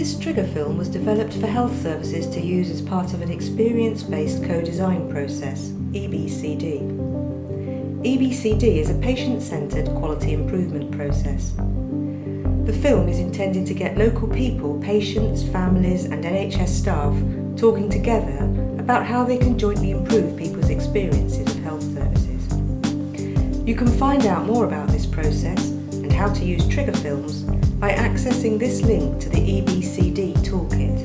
This trigger film was developed for health services to use as part of an experience-based co-design process, EBCD. EBCD is a patient-centred quality improvement process. The film is intended to get local people, patients, families and NHS staff talking together about how they can jointly improve people's experiences of health services. You can find out more about this process and how to use trigger films by accessing this link to the EBCD toolkit.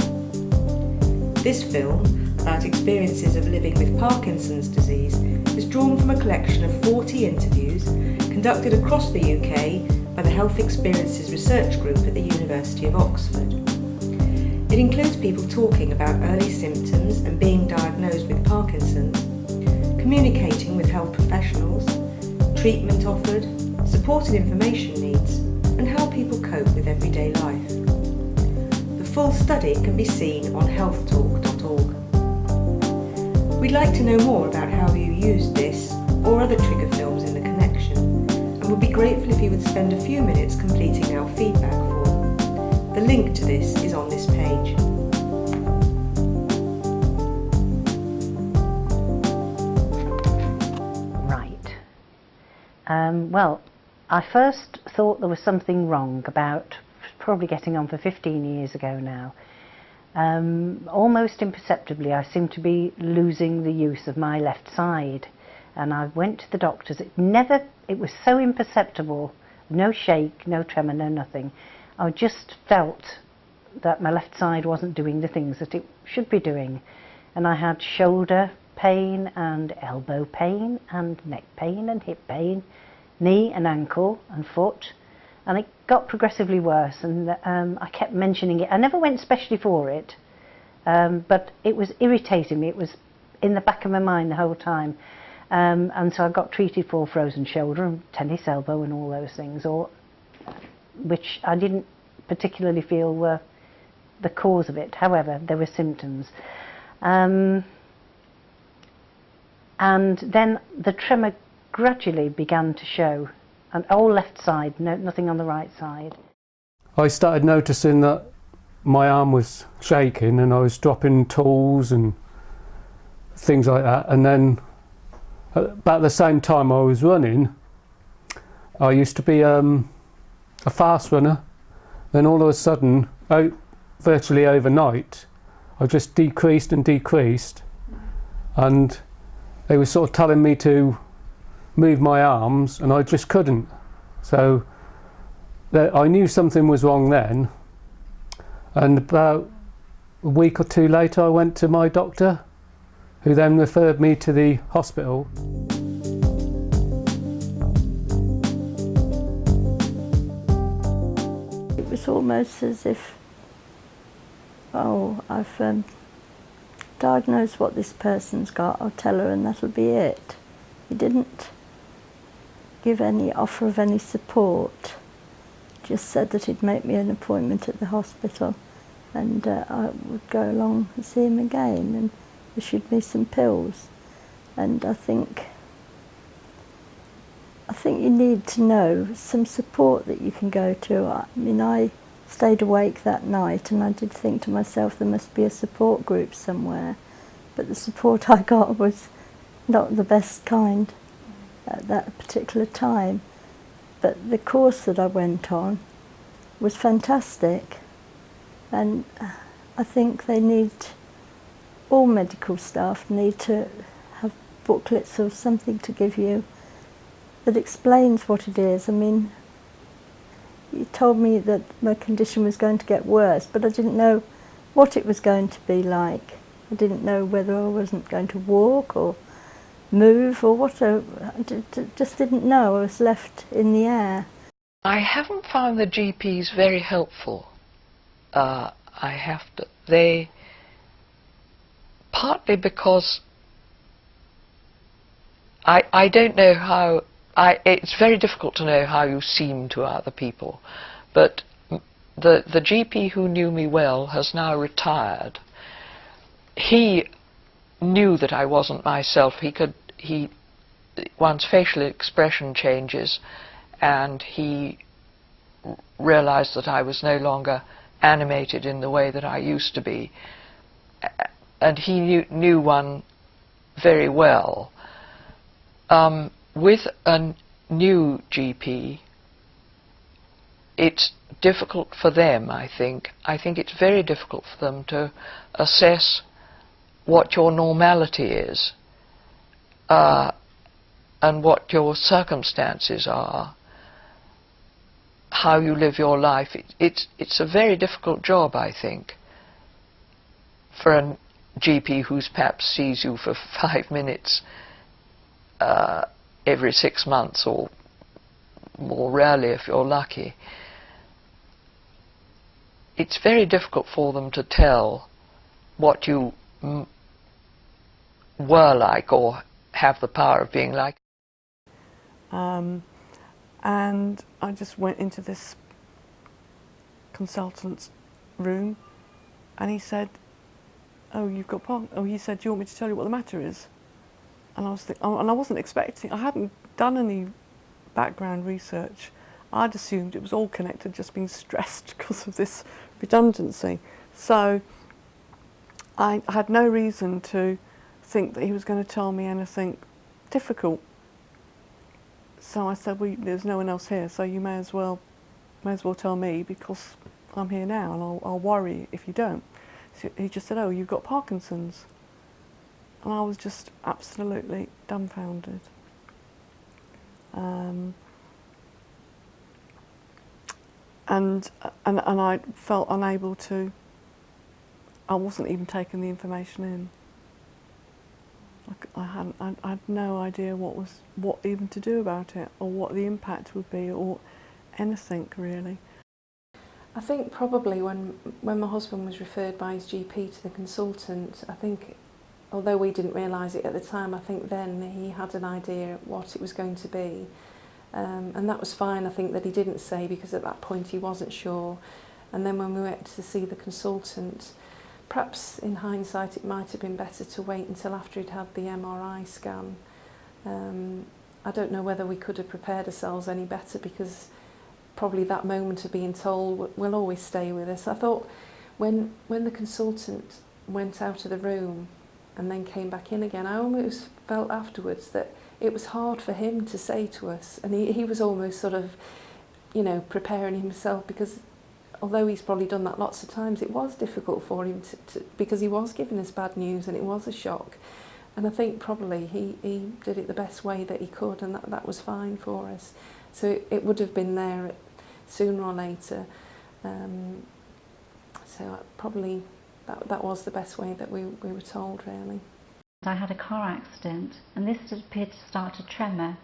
This film, about experiences of living with Parkinson's disease, is drawn from a collection of 40 interviews conducted across the UK by the Health Experiences Research Group at the University of Oxford. It includes people talking about early symptoms and being diagnosed with Parkinson's, communicating with health professionals, treatment offered, supported information needs, and how people cope with everyday life. The full study can be seen on healthtalk.org. We'd like to know more about how you use this or other trigger films in the connection, and would be grateful if you would spend a few minutes completing our feedback form. The link to this is on this page. Right. Well, I first thought there was something wrong about probably getting on for 15 years ago now. Almost imperceptibly I seemed to be losing the use of my left side, and I went to the doctors. It was so imperceptible, no shake, no tremor, no nothing. I just felt that my left side wasn't doing the things that it should be doing, and I had shoulder pain and elbow pain and neck pain and hip pain, knee and ankle and foot, and it got progressively worse, and I kept mentioning it. I never went specially for it, but it was irritating me. It was in the back of my mind the whole time, and so I got treated for frozen shoulder and tennis elbow and all those things, which I didn't particularly feel were the cause of it. However, there were symptoms. And then the tremor gradually began to show, and all left side, nothing on the right side. I started noticing that my arm was shaking and I was dropping tools and things like that, and then about the same time I was running, I used to be a fast runner, then all of a sudden, virtually overnight, I just decreased and decreased, and they were sort of telling me to move my arms and I just couldn't. So I knew something was wrong then, and about a week or two later I went to my doctor, who then referred me to the hospital. It was almost as if, oh, I've diagnosed what this person's got, I'll tell her and that'll be it. He didn't give any offer of any support, just said that he'd make me an appointment at the hospital and I would go along and see him again, and issued me some pills. And I think you need to know some support that you can go to. I mean, I stayed awake that night and I did think to myself there must be a support group somewhere, but the support I got was not the best kind at that particular time. But the course that I went on was fantastic, and I think all medical staff need to have booklets or something to give you that explains what it is. I mean, you told me that my condition was going to get worse, but I didn't know what it was going to be like. I didn't know whether I wasn't going to walk or move or what. I just didn't know. I was left in the air. I haven't found the GPs very helpful. They, partly because I don't know how, it's very difficult to know how you seem to other people, but the GP who knew me well has now retired. He knew that I wasn't myself. One's facial expression changes, and he realized that I was no longer animated in the way that I used to be. And he knew one very well. With a new GP, it's difficult for them, I think. I think it's very difficult for them to assess what your normality is, and what your circumstances are, how you live your life. It's a very difficult job, I think, for a GP who's perhaps sees you for 5 minutes every 6 months, or more rarely if you're lucky. It's very difficult for them to tell what you were like or have the power of being like. And I just went into this consultant's room, and he said, "Oh, you've got Parkinson." Oh, he said, "Do you want me to tell you what the matter is?" And I wasn't expecting. I hadn't done any background research. I'd assumed it was all connected, just being stressed because of this redundancy. So I had no reason to think that he was going to tell me anything difficult. So I said, "Well, there's no one else here, so you may as well tell me, because I'm here now, and I'll worry if you don't." So he just said, "Oh, you've got Parkinson's." And I was just absolutely dumbfounded. And I felt unable to. I wasn't even taking the information in. I had no idea what even to do about it, or what the impact would be, or anything really. I think probably when my husband was referred by his GP to the consultant, I think, although we didn't realise it at the time, I think then he had an idea what it was going to be. And that was fine, I think, that he didn't say, because at that point he wasn't sure. And then when we went to see the consultant, perhaps in hindsight it might have been better to wait until after he'd had the MRI scan. I don't know whether we could have prepared ourselves any better, because probably that moment of being told will always stay with us. I thought when the consultant went out of the room and then came back in again, I almost felt afterwards that it was hard for him to say to us, and he was almost sort of, you know, preparing himself, because although he's probably done that lots of times, it was difficult for him because he was giving us bad news, and it was a shock. And I think probably he did it the best way that he could, and that was fine for us. So it would have been there sooner or later. So probably that was the best way that we were told, really. I had a car accident, and this appeared to start a tremor.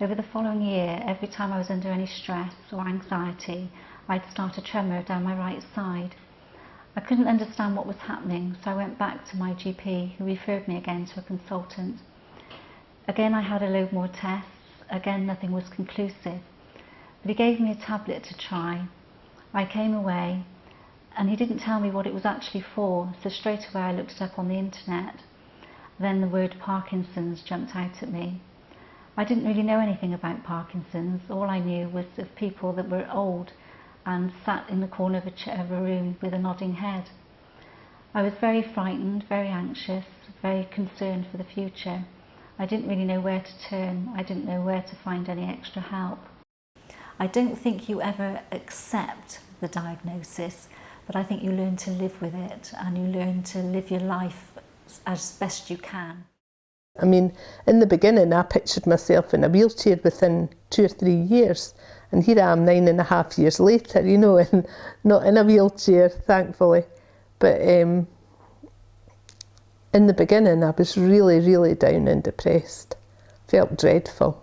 Over the following year, every time I was under any stress or anxiety, I'd start a tremor down my right side. I couldn't understand what was happening, so I went back to my GP, who referred me again to a consultant. Again, I had a load more tests. Again, nothing was conclusive. But he gave me a tablet to try. I came away, and he didn't tell me what it was actually for, so straight away I looked it up on the internet. Then the word Parkinson's jumped out at me. I didn't really know anything about Parkinson's. All I knew was of people that were old and sat in the corner of a room with a nodding head. I was very frightened, very anxious, very concerned for the future. I didn't really know where to turn. I didn't know where to find any extra help. I don't think you ever accept the diagnosis, but I think you learn to live with it, and you learn to live your life as best you can. I mean, in the beginning I pictured myself in a wheelchair within 2 or 3 years, and here I am 9.5 years later, you know, and not in a wheelchair, thankfully. But in the beginning I was really, really down and depressed. Felt dreadful,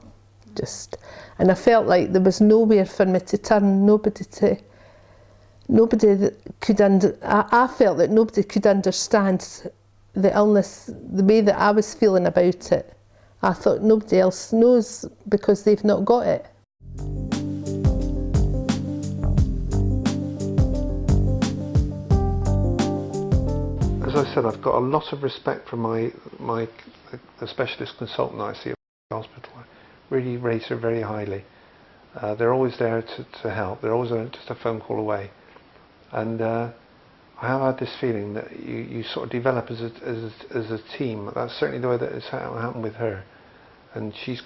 just. And I felt like there was nowhere for me to turn, I felt that nobody could understand the illness the way that I was feeling about it. I thought nobody else knows because they've not got it. As I said, I've got a lot of respect for the specialist consultant I see at the hospital. I really rate her very highly. They're always there to help. They're always just a phone call away. And I have had this feeling that you sort of develop as a team. That's certainly the way that it's happened with her. And she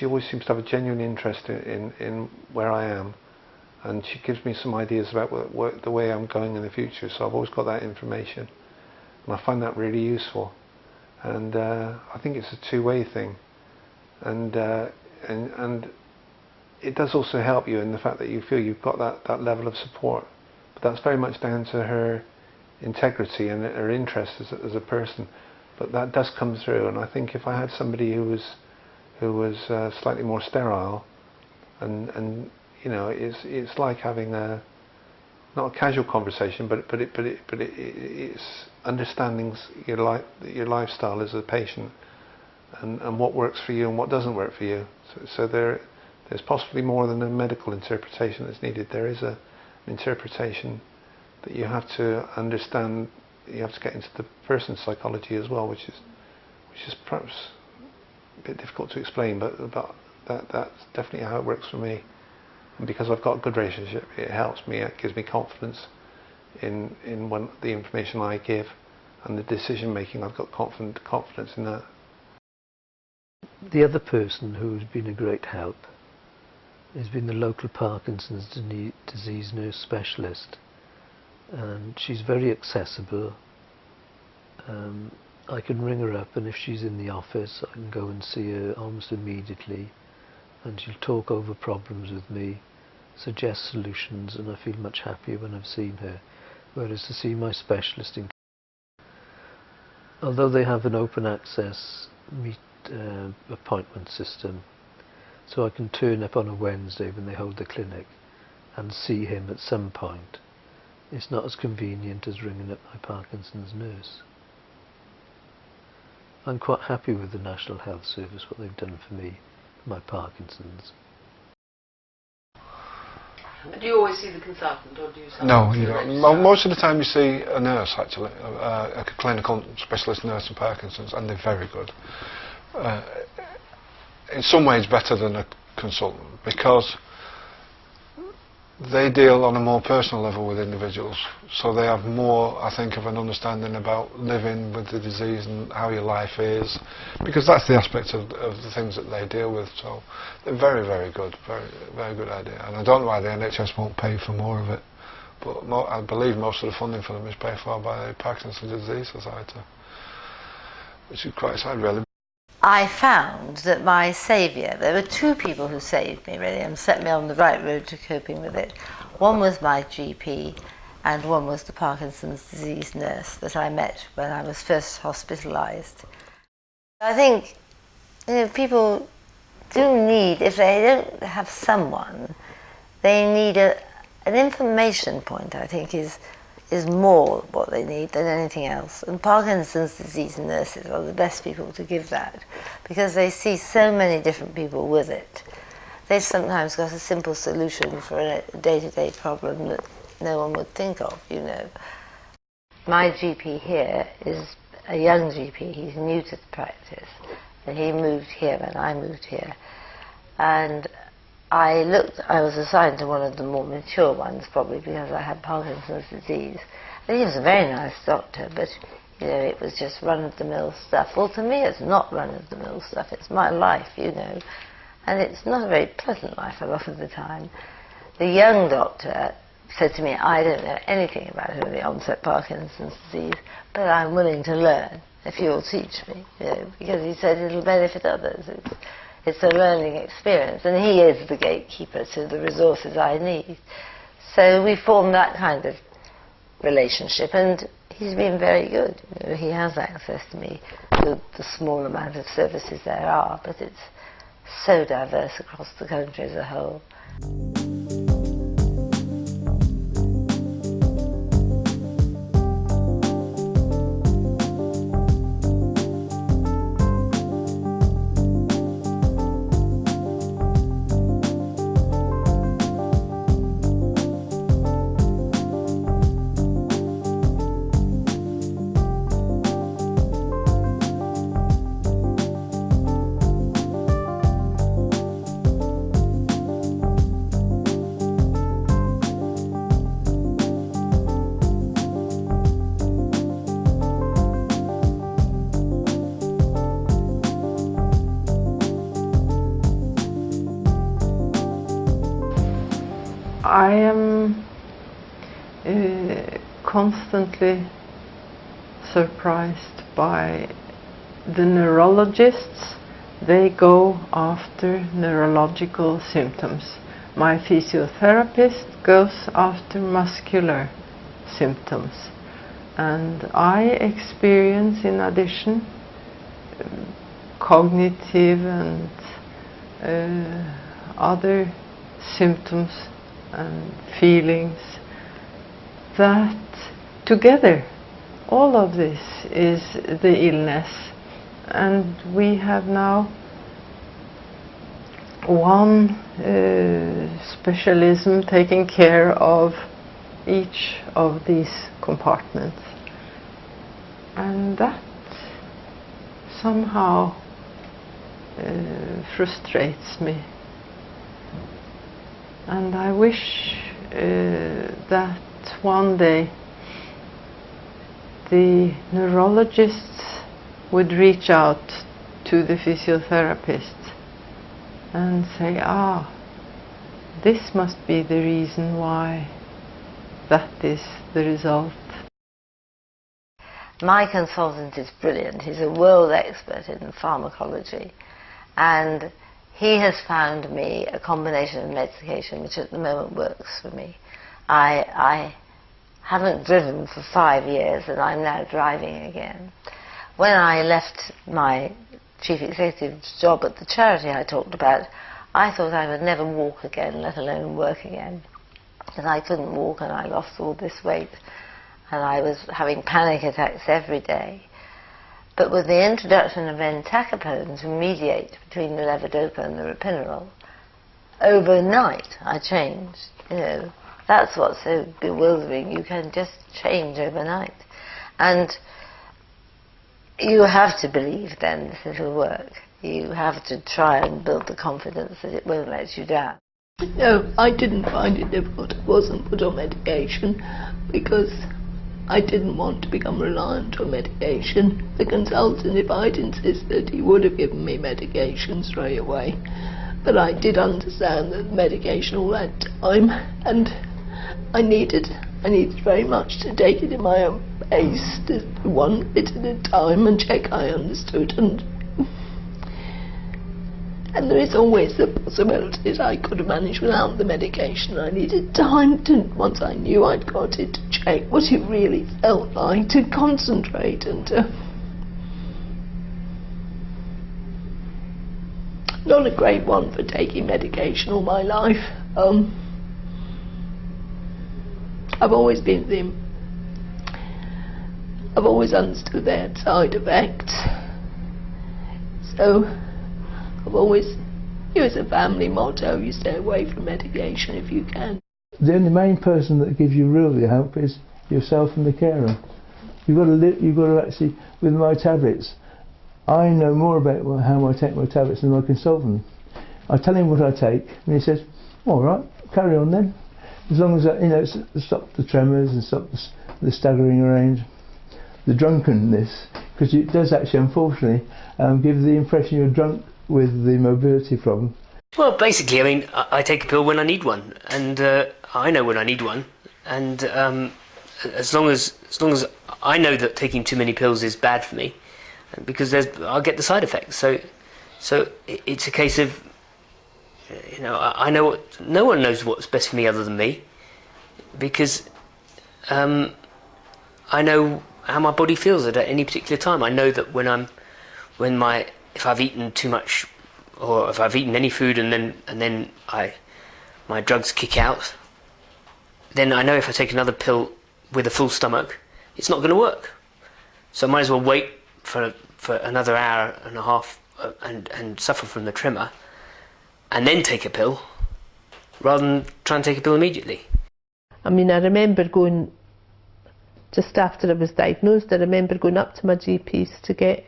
always seems to have a genuine interest in where I am, and she gives me some ideas about the way I'm going in the future. So I've always got that information, and I find that really useful. And I think it's a two-way thing, and it does also help you in the fact that you feel you've got that level of support. But that's very much down to her integrity and her interest as a person. But that does come through, and I think if I had somebody who was slightly more sterile, and you know, it's like having not a casual conversation, but it's understanding your lifestyle as a patient, and what works for you and what doesn't work for you. So there's possibly more than a medical interpretation that's needed. There is an interpretation that you have to understand. You have to get into the person's psychology as well, which is perhaps a bit difficult to explain, but that's definitely how it works for me. And because I've got a good relationship, it helps me. It gives me confidence in the information I give, and the decision making. I've got confidence in that. The other person who's been a great help has been the local Parkinson's disease nurse specialist, and she's very accessible. I can ring her up, and if she's in the office I can go and see her almost immediately, and she'll talk over problems with me, suggest solutions, and I feel much happier when I've seen her. Whereas to see my specialist, although they have an open access appointment system, so I can turn up on a Wednesday when they hold the clinic and see him at some point, it's not as convenient as ringing up my Parkinson's nurse. I'm quite happy with the National Health Service, what they've done for me, my Parkinson's. Do you always see the consultant, or do you? No, you don't. Most of the time you see a nurse, actually, a clinical specialist nurse in Parkinson's, and they're very good. In some ways better than a consultant, because they deal on a more personal level with individuals, so they have more, I think, of an understanding about living with the disease and how your life is, because that's the aspect of the things that they deal with. So they're very, very good, very good idea. And I don't know why the NHS won't pay for more of it, but I believe most of the funding for them is paid for by the Parkinson's Disease Society, which is quite sad, really. I found that my saviour, there were two people who saved me really and set me on the right road to coping with it. One was my GP, and one was the Parkinson's disease nurse that I met when I was first hospitalised. I think, you know, people do need, if they don't have someone, they need an information point, I think, is more what they need than anything else. And Parkinson's disease nurses are the best people to give that, because they see so many different people with it. They've sometimes got a simple solution for a day-to-day problem that no one would think of, you know. My GP here is a young GP. He's new to the practice, and he moved here when I moved here. And I was assigned to one of the more mature ones, probably because I had Parkinson's disease. And he was a very nice doctor, but you know, it was just run-of-the-mill stuff. Well, to me it's not run-of-the-mill stuff, it's my life, you know. And it's not a very pleasant life a lot of the time. The young doctor said to me, I don't know anything about early onset Parkinson's disease, but I'm willing to learn if you'll teach me, you know, because he said it'll benefit others. It's a learning experience, and he is the gatekeeper to the resources I need. So we formed that kind of relationship, and he's been very good. You know, he has access to me, the small amount of services there are, but it's so diverse across the country as a whole. I am constantly surprised by the neurologists. They go after neurological symptoms. My physiotherapist goes after muscular symptoms. And I experience, in addition, cognitive and other symptoms and feelings that together, all of this is the illness. And we have now one specialism taking care of each of these compartments. And that somehow frustrates me. And I wish that one day the neurologists would reach out to the physiotherapist and say, this must be the reason why that is the result. My consultant is brilliant. He's a world expert in pharmacology, and he has found me a combination of medication which at the moment works for me. I haven't driven for 5 years and I'm now driving again. When I left my chief executive's job at the charity I talked about, I thought I would never walk again, let alone work again. Because I couldn't walk and I lost all this weight and I was having panic attacks every day. But with the introduction of entacapone to mediate between the levodopa and the ropinirole, overnight I changed. You know, that's what's so bewildering. You can just change overnight. And you have to believe then that it'll work. You have to try and build the confidence that it won't let you down. No, I didn't find it difficult. I wasn't put on medication because I didn't want to become reliant on medication. The consultant, if I'd insisted, he would have given me medication straight away. But I did understand that medication all that time, and I needed very much to take it in my own pace, to do one bit at a time and check I understood. And there is always the possibility that I could have managed without the medication. I needed time to, once I knew I'd got it, to check what it really felt like, to concentrate and to... Not a great one for taking medication all my life. I've always been I've always understood their side effects. So I've always, as a family motto, you stay away from medication if you can. The only main person that gives you real help is yourself and the carer. You've got to actually, with my tablets, I know more about how I take my tablets than my consultant. I tell him what I take, and he says, "All right, carry on then." As long as it stops the tremors and stops the staggering around, the drunkenness, because it does actually, unfortunately, give the impression you're drunk with the mobility problem. Well, basically, I mean, I take a pill when I need one, and I know when I need one, and as long as I know that taking too many pills is bad for me, because I'll get the side effects. So it's a case of, I know no one knows what's best for me other than me, because I know how my body feels at any particular time. I know that if I've eaten too much, or if I've eaten any food and then my drugs kick out, then I know if I take another pill with a full stomach, it's not going to work. So I might as well wait for another hour and a half and suffer from the tremor, and then take a pill, rather than try and take a pill immediately. I mean, I remember going, just after I was diagnosed, I remember going up to my GPs to get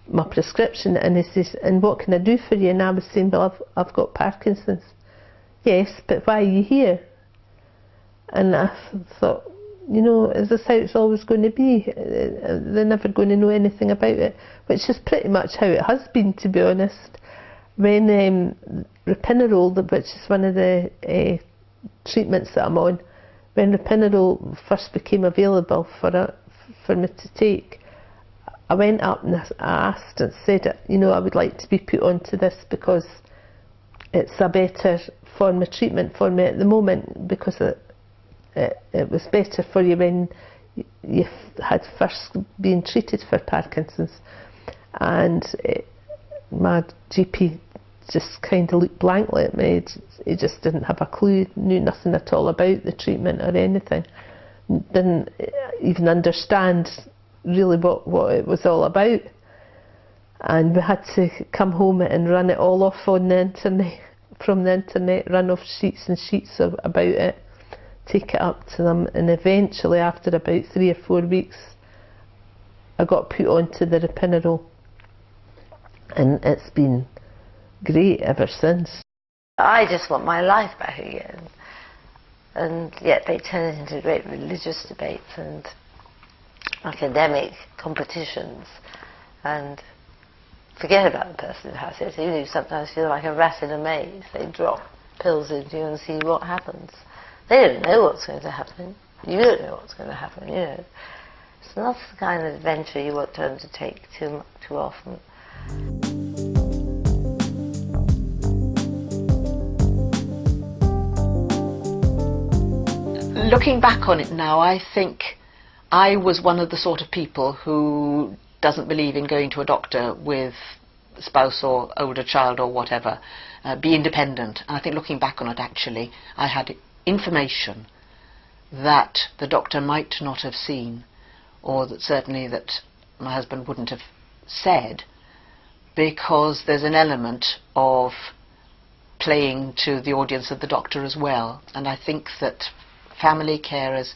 my prescription, and he says, "And what can I do for you?" And I was saying, "Well, I've got Parkinson's." "Yes, but why are you here?" And I thought, is this how it's always going to be? They're never going to know anything about it, which is pretty much how it has been, to be honest. When ropinirole, which is one of the treatments that I'm on, when Rapinol first became available for me to take, I went up and I asked and said, you know, I would like to be put onto this because it's a better form of treatment for me at the moment, because it was better for you when you had first been treated for Parkinson's. And my GP just kind of looked blankly at me. He just didn't have a clue, knew nothing at all about the treatment or anything. Didn't even understand really what it was all about. And we had to come home and run it all off on the internet, from the internet, run off sheets and sheets about it, take it up to them, and eventually after about 3 or 4 weeks I got put onto the Rapinol, and it's been great ever since. I just want my life back again, and yet they turn it into great religious debates and academic competitions, and forget about the person who has it. You sometimes feel like a rat in a maze. They drop pills into you and see what happens. They don't know what's going to happen. You don't know what's going to happen, you know. It's not the kind of adventure you want to undertake too often. Looking back on it now, I think I was one of the sort of people who doesn't believe in going to a doctor with a spouse or older child or whatever. Be independent. And I think looking back on it, actually, I had information that the doctor might not have seen, or that certainly that my husband wouldn't have said, because there's an element of playing to the audience of the doctor as well. And I think that family carers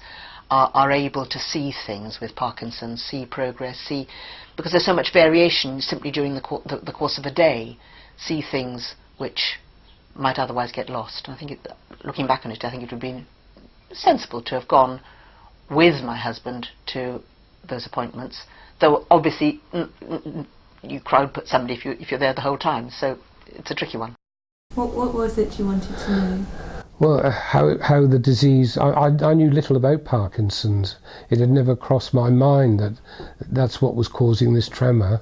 are able to see things with Parkinson's, see progress, see, because there's so much variation simply during the course of a day, see things which might otherwise get lost. And I think, looking back on it, I think it would have been sensible to have gone with my husband to those appointments, though obviously you crowd put somebody if you're there the whole time, so it's a tricky one. What was it you wanted to know? Well, how the disease, I knew little about Parkinson's. It had never crossed my mind that that's what was causing this tremor,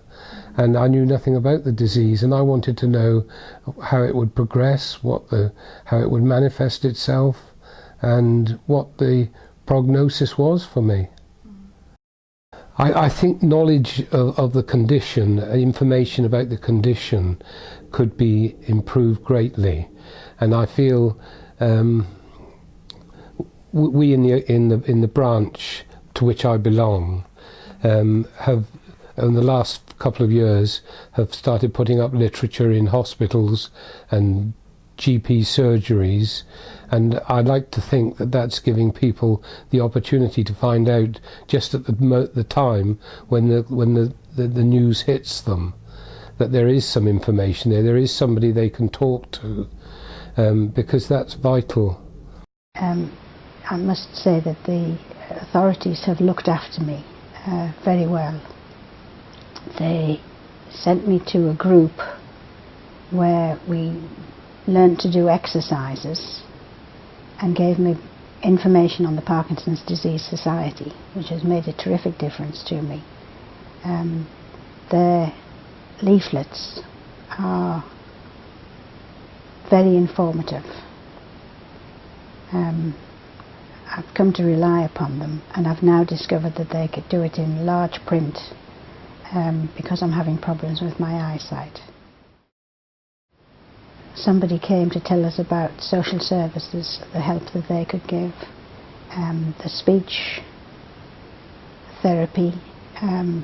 and I knew nothing about the disease, and I wanted to know how it would progress, how it would manifest itself, and what the prognosis was for me. I think knowledge of the condition, information about the condition, could be improved greatly, and I feel we in the branch to which I belong have, in the last couple of years, have started putting up literature in hospitals and GP surgeries, and I'd like to think that that's giving people the opportunity to find out just at the time when the news hits them, that there is some information there is somebody they can talk to, because that's vital. I must say that the authorities have looked after me very well. They sent me to a group where we learned to do exercises and gave me information on the Parkinson's Disease Society, which has made a terrific difference to me. Their leaflets are very informative. I've come to rely upon them, and I've now discovered that they could do it in large print because I'm having problems with my eyesight. Somebody came to tell us about social services, the help that they could give, the speech therapy, and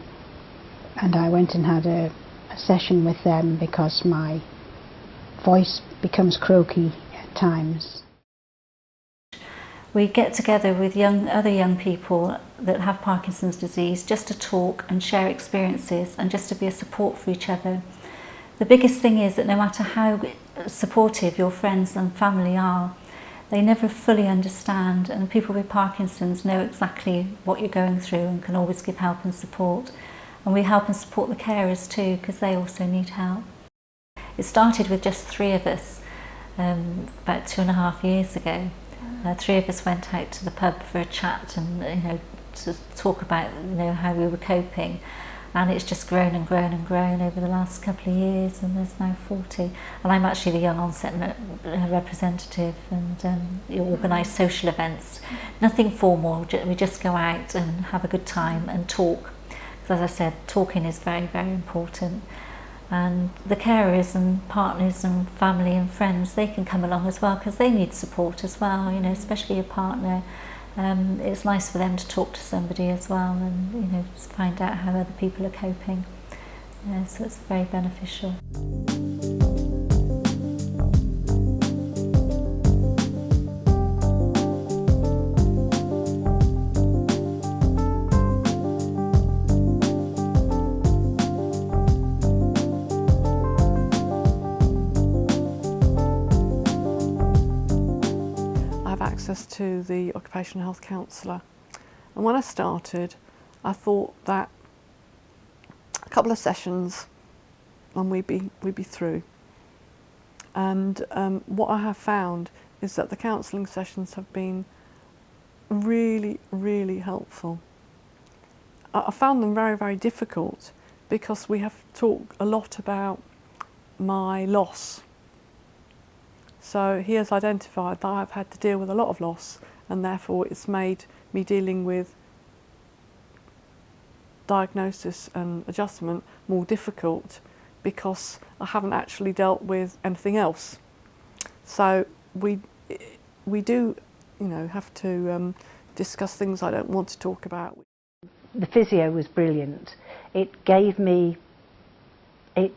I went and had a session with them because my voice becomes croaky at times. We get together with other young people that have Parkinson's disease just to talk and share experiences and just to be a support for each other. The biggest thing is that no matter how supportive your friends and family are, they never fully understand, and people with Parkinson's know exactly what you're going through and can always give help and support. And we help and support the carers too, because they also need help. It started with just 3 of us about 2.5 years ago, Three of us went out to the pub for a chat and, to talk about, how we were coping. And it's just grown and grown and grown over the last couple of years, and there's now 40. And I'm actually the young onset representative, and you organise social events. Nothing formal, we just go out and have a good time and talk. Because as I said, talking is very, very important. And the carers and partners and family and friends, they can come along as well because they need support as well, especially your partner. It's nice for them to talk to somebody as well and find out how other people are coping. So it's very beneficial. To the occupational health counsellor, and when I started I thought that a couple of sessions and we'd be through, and what I have found is that the counselling sessions have been really, really helpful. I found them very, very difficult because we have talked a lot about my loss. So he has identified that I've had to deal with a lot of loss, and therefore it's made me dealing with diagnosis and adjustment more difficult because I haven't actually dealt with anything else. So we do, have to discuss things I don't want to talk about. The physio was brilliant. It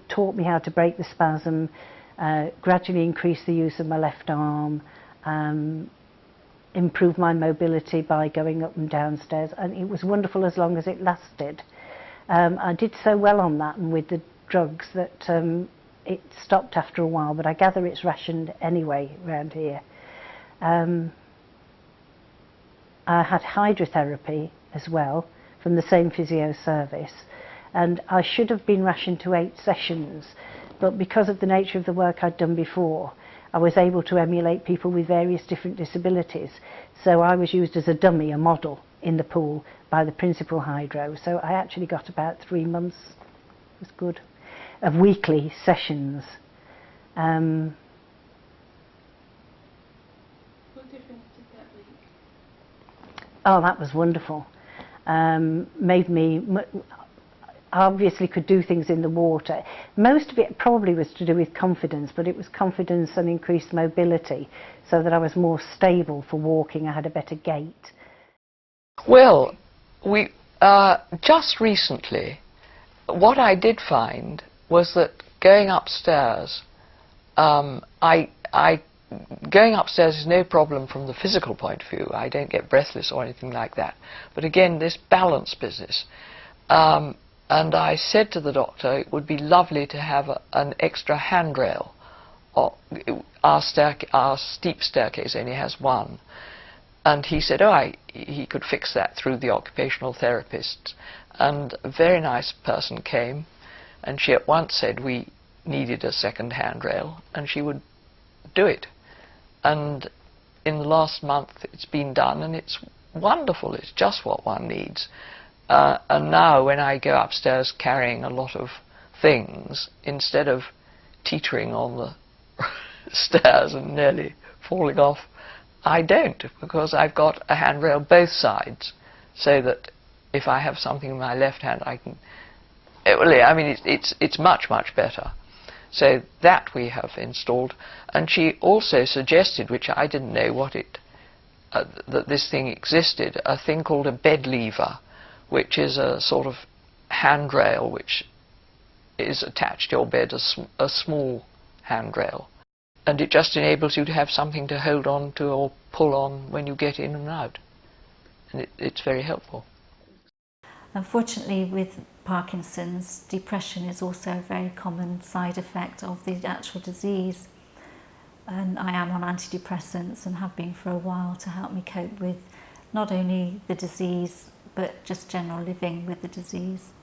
taught me how to break the spasm, gradually increase the use of my left arm, improve my mobility by going up and downstairs, and it was wonderful as long as it lasted. I did so well on that and with the drugs that it stopped after a while, but I gather it's rationed anyway around here. I had hydrotherapy as well from the same physio service, and I should have been rationed to 8 sessions. But because of the nature of the work I'd done before, I was able to emulate people with various different disabilities. So I was used as a dummy, a model, in the pool by the principal hydro. So I actually got about 3 months, it was good, of weekly sessions. What difference did that make? Oh, that was wonderful. Made me... I obviously could do things in the water. Most of it probably was to do with confidence, but it was confidence and increased mobility so that I was more stable for walking. I had a better gait. Well, we just recently, what I did find was that going upstairs, going upstairs is no problem from the physical point of view. I don't get breathless or anything like that. But again, this balance business. And I said to the doctor, it would be lovely to have an extra handrail. Our steep staircase only has one. And he said, he could fix that through the occupational therapist. And a very nice person came, and she at once said we needed a second handrail, and she would do it. And in the last month it's been done, and it's wonderful. It's just what one needs. And now when I go upstairs carrying a lot of things, instead of teetering on the stairs and nearly falling off, I don't, because I've got a handrail both sides, so that if I have something in my left hand, I can... it's much, much better. So that we have installed. And she also suggested, which I didn't know that this thing existed, a thing called a bed lever, which is a sort of handrail which is attached to your bed, a small handrail. And it just enables you to have something to hold on to or pull on when you get in and out. And it's very helpful. Unfortunately, with Parkinson's, depression is also a very common side effect of the actual disease. And I am on antidepressants and have been for a while to help me cope with not only the disease but just general living with the disease.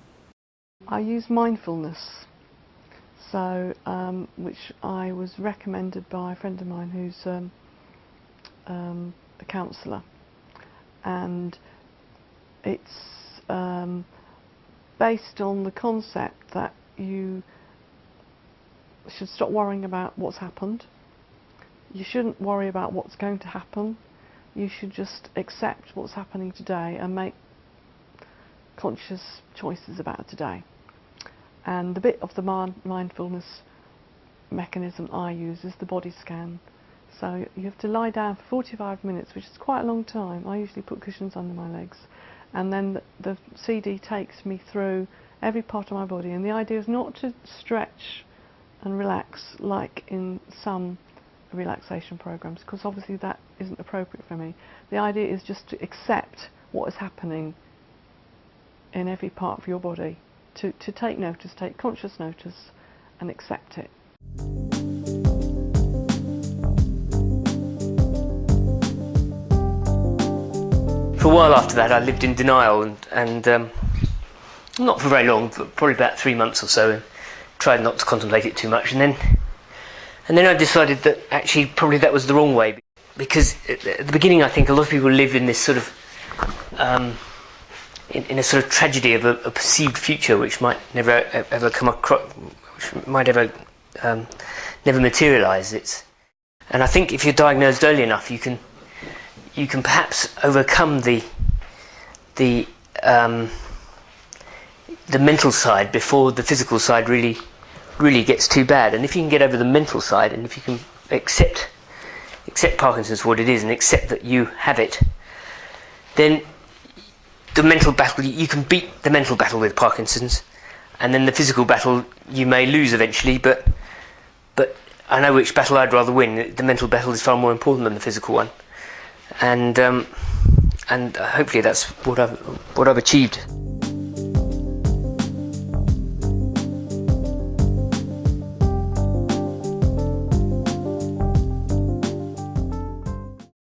I use mindfulness, so which I was recommended by a friend of mine who's a counsellor, and it's based on the concept that you should stop worrying about what's happened. You shouldn't worry about what's going to happen. You should just accept what's happening today and make conscious choices about today. And the bit of the mindfulness mechanism I use is the body scan. So you have to lie down for 45 minutes, which is quite a long time. I usually put cushions under my legs, and then the CD takes me through every part of my body, and the idea is not to stretch and relax like in some relaxation programs, because obviously that isn't appropriate for me. The idea is just to accept what is happening in every part of your body, to take notice, take conscious notice and accept it. For a while after that I lived in denial and not for very long, but probably about 3 months or so, and tried not to contemplate it too much, and then I decided that actually probably that was the wrong way, because at the beginning I think a lot of people live in this sort of in a sort of tragedy of a perceived future which might never ever come across, which might ever never materialise. And I think if you're diagnosed early enough, you can perhaps overcome the mental side before the physical side really gets too bad. And if you can get over the mental side, and if you can accept Parkinson's for what it is and accept that you have it, then the mental battle, you can beat the mental battle with Parkinson's, and then the physical battle you may lose eventually, but I know which battle I'd rather win. The mental battle is far more important than the physical one, and hopefully that's what I've achieved.